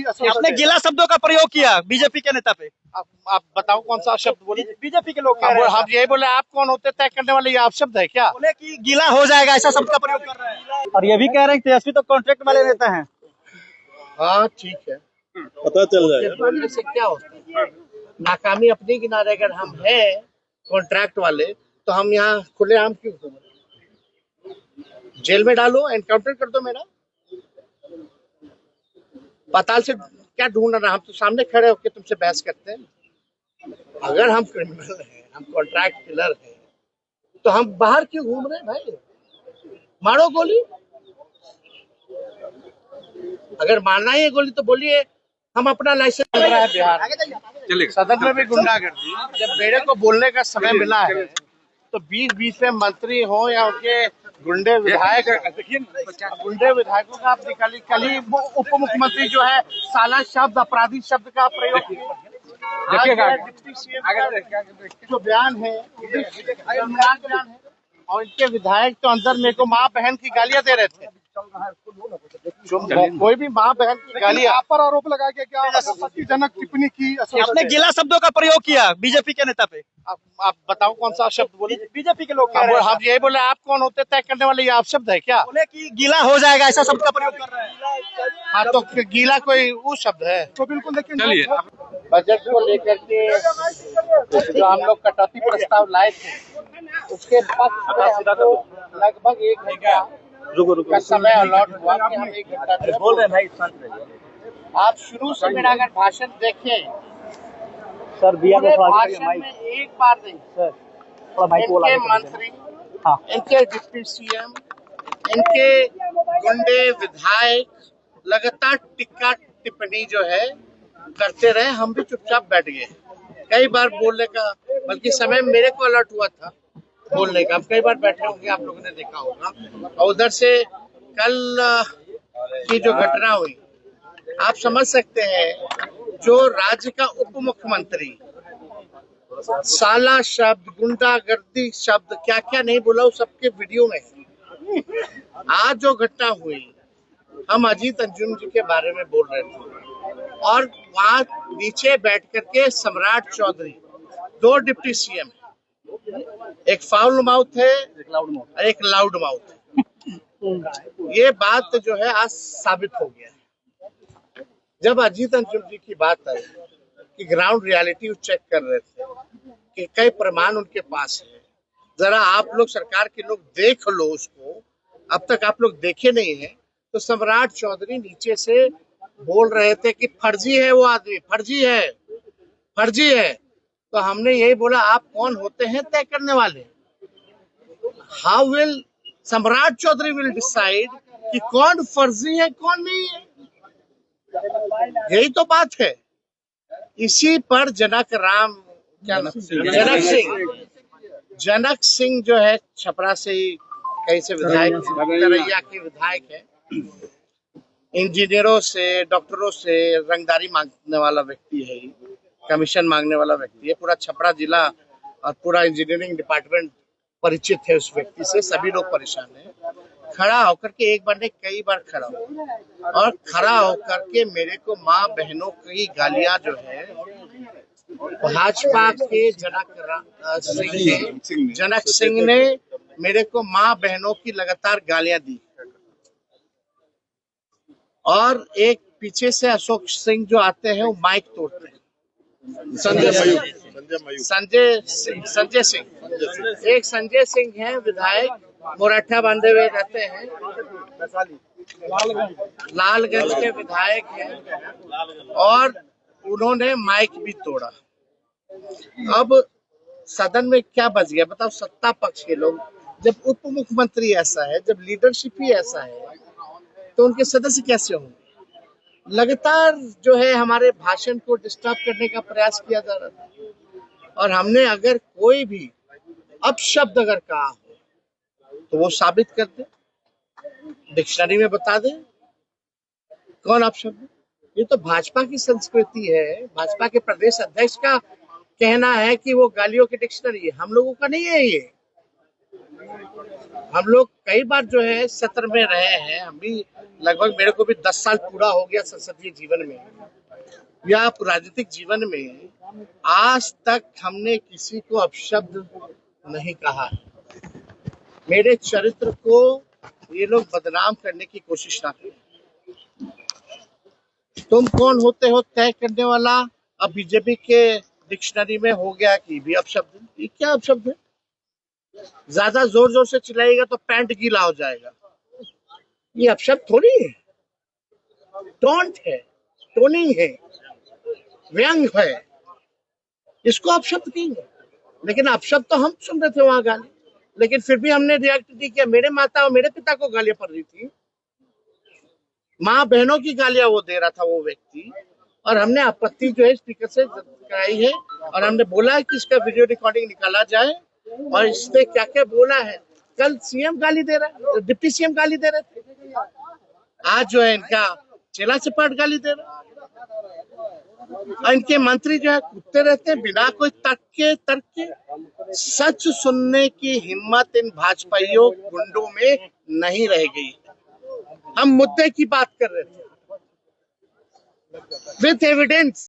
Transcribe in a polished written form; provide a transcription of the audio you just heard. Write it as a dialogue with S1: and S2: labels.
S1: आपने गीला शब्दों का प्रयोग किया बीजेपी के नेता पे।
S2: आप बताओ कौन सा शब्द बोले?
S1: बीजेपी के लोग कह रहे हैं
S2: हम यही बोले, आप कौन होते तय करने वाले? ये आप शब्द है क्या?
S1: बोले कि गीला हो जाएगा ऐसा शब्द का प्रयोग कर रहे हैं और ये भी कह रहे हैं कि तेजस्वी तो कॉन्ट्रैक्ट वाले नेता हैं।
S2: हाँ ठीक है,
S3: पता चल जाएगा
S2: बोलने से क्या होता है? नाकामी अपने किनारे अगर हम है कॉन्ट्रैक्ट वाले, तो हम यहाँ खुलेआम क्यों घूम रहे? जेल में डालो, एनकाउंटर कर दो मेरा। पाताल से क्या ढूंढ रहा? हम तो सामने खड़े होकर तुमसे बहस करते हैं। अगर हम क्रिमिनल हैं, हम कॉन्ट्रैक्ट किलर हैं, तो हम बाहर क्यों घूम रहे हैं भाई? मारो गोली, अगर मारना ही है गोली तो बोलिए। हम अपना लाइसेंस चल रहा है बिहार सदन में भी गुंडागर्दी। जब मेरे को बोलने का समय मिला है तो 20-20 में मंत्री हो या उनके गुंडे विधायक, गुंडे विधायकों का आप निकालिए। कल ही उप मुख्यमंत्री जो है साला शब्द, अपराधी शब्द का प्रयोग किया। डिप्टी सीएम जो बयान है शर्मनाक बयान है, और इनके विधायक तो अंदर मेरे को माँ बहन की गालियां दे रहे थे। कोई भी माँ बहन की गालियां, आप पर आरोप लगा के क्या आपत्तिजनक टिप्पणी की?
S1: आपने गीला शब्दों का प्रयोग किया बीजेपी के नेता पे।
S2: आप बताओ कौन सा शब्द बोले?
S1: बीजेपी के लोग कह रहे हैं
S2: हम यही बोले, आप कौन होते तय करने वाले? ये आप शब्द है क्या?
S1: बोले कि गीला हो जाएगा ऐसा शब्द का प्रयोग कर रहे हैं।
S2: हाँ तो गीला कोई वो शब्द है?
S1: तो बिल्कुल देखिए,
S2: बजट को लेकर के जो हम लोग कटौती प्रस्ताव लाए थे, उसके पक्ष में हमको लगभग 1 घंटा का समय अलॉट हुआ कि हम 1 घंटा
S1: बोल रहे हैं भाई।
S2: आप शुरू से मेरा अगर भाषण देखें,
S1: सर
S2: पूरे भाषण में एक बार नहीं, इनके मंत्री, इनके डिप्टी सीएम, इनके गुंडे विधायक लगातार टिक्का टिप्पणी जो है करते रहे। हम भी चुपचाप बैठ गए। कई बार बोलने का, बल्कि समय मेरे को अलर्ट हुआ था बोलने का। हम कई बार बैठे होंगे, आप लोगों ने देखा होगा। और उधर से कल की जो घटना हुई, आप समझ सकते हैं, जो राज्य का उप मुख्यमंत्री साला शब्द, गुंडागर्दी शब्द, क्या क्या नहीं बोला, उस सबके वीडियो में। आज जो घटना हुई, हम अजीत अंजुम जी के बारे में बोल रहे थे और वहां नीचे बैठ करके सम्राट चौधरी, 2 डिप्टी सीएम, एक फाउल माउथ है और एक लाउड माउथ है। ये बात जो है आज साबित हो गया है। जब अजीत अंजुम जी की बात आई कि ग्राउंड रियलिटी चेक कर रहे थे कि कई प्रमाण उनके पास है, जरा आप लोग सरकार के लोग देख लो उसको, अब तक आप लोग देखे नहीं है। तो सम्राट चौधरी नीचे से बोल रहे थे कि फर्जी है वो आदमी, फर्जी है, फर्जी है। तो हमने यही बोला, आप कौन होते हैं तय करने वाले? हाउ विल सम्राट चौधरी विल डिसाइड कि कौन फर्जी है कौन नहीं है? यही तो बात है। इसी पर जनक राम, क्या नाम, जनक सिंह जो है, छपरा से ही कहीं से विधायक, तरैया के विधायक है। इंजीनियरों से, डॉक्टरों से रंगदारी मांगने वाला व्यक्ति है, कमीशन मांगने वाला व्यक्ति है। पूरा छपरा जिला और पूरा इंजीनियरिंग डिपार्टमेंट परिचित है उस व्यक्ति से। सभी लोग परेशान हैं। खड़ा होकर के, एक बार नहीं कई बार खड़ा हो, और खड़ा होकर के मेरे को माँ बहनों की गालियां जो है, भाजपा के जनक सिंह ने मेरे को माँ बहनों की लगातार गालियां दी। और एक पीछे से अशोक सिंह जो आते हैं, वो माइक तोड़ते हैं। संजय सिंह, एक संजय सिंह है विधायक, मोराठा बांधे हुए रहते हैं, लालगंज के विधायक हैं, और उन्होंने माइक भी तोड़ा। अब सदन में क्या बच गया बताओ? सत्ता पक्ष के लोग, जब उप मुख्यमंत्री ऐसा है, जब लीडरशिप ही ऐसा है, तो उनके सदस्य कैसे होंगे? लगातार जो है हमारे भाषण को डिस्टर्ब करने का प्रयास किया जा रहा था। और हमने अगर कोई भी अपशब्द अगर कहा हो तो वो साबित कर दे, डिक्शनरी में बता दे कौन अपशब्द। ये तो भाजपा की संस्कृति है। भाजपा के प्रदेश अध्यक्ष का कहना है कि वो गालियों की डिक्शनरी है, हम लोगों का नहीं है ये। हम लोग कई बार जो है सत्र में रहे हैं, हम भी लगभग, मेरे को भी 10 साल पूरा हो गया संसदीय जीवन में या राजनीतिक जीवन में। आज तक हमने किसी को अपशब्द नहीं कहा। मेरे चरित्र को ये लोग बदनाम करने की कोशिश ना करें। तुम कौन होते हो तय करने वाला? अब बीजेपी के डिक्शनरी में हो गया कि भी अपशब्द। ये क्या अपशब्द है? ज्यादा जोर जोर से चिल्लाएगा तो पैंट गीला हो जाएगा। ये अपशब्द थोड़ी है, टोंट है, टोनिंग है, व्यंग है, इसको अपशब्द कहेंगे। लेकिन अपशब्द तो हम सुन रहे थे वहां गाली, लेकिन फिर भी हमने रिएक्ट नहीं किया। मेरे माता और मेरे पिता को गालियां पड़ रही थी, माँ बहनों की गालियां वो दे रहा था वो व्यक्ति, और हमने आपत्ति जो है स्पीकर से कराई है और हमने बोला है कि इसका वीडियो रिकॉर्डिंग निकाला जाए और इसने क्या क्या बोला है। कल सीएम गाली दे रहा है, डिप्टी सीएम गाली दे रहे थे, आज जो है इनका चेला चपाट गाली दे रहा है। और इनके मंत्री जो है कूदते रहते हैं बिना कोई तर्क के। सच सुनने की हिम्मत इन भाजपाइयों गुंडों में नहीं रह गई। हम मुद्दे की बात कर रहे थे विथ एविडेंस।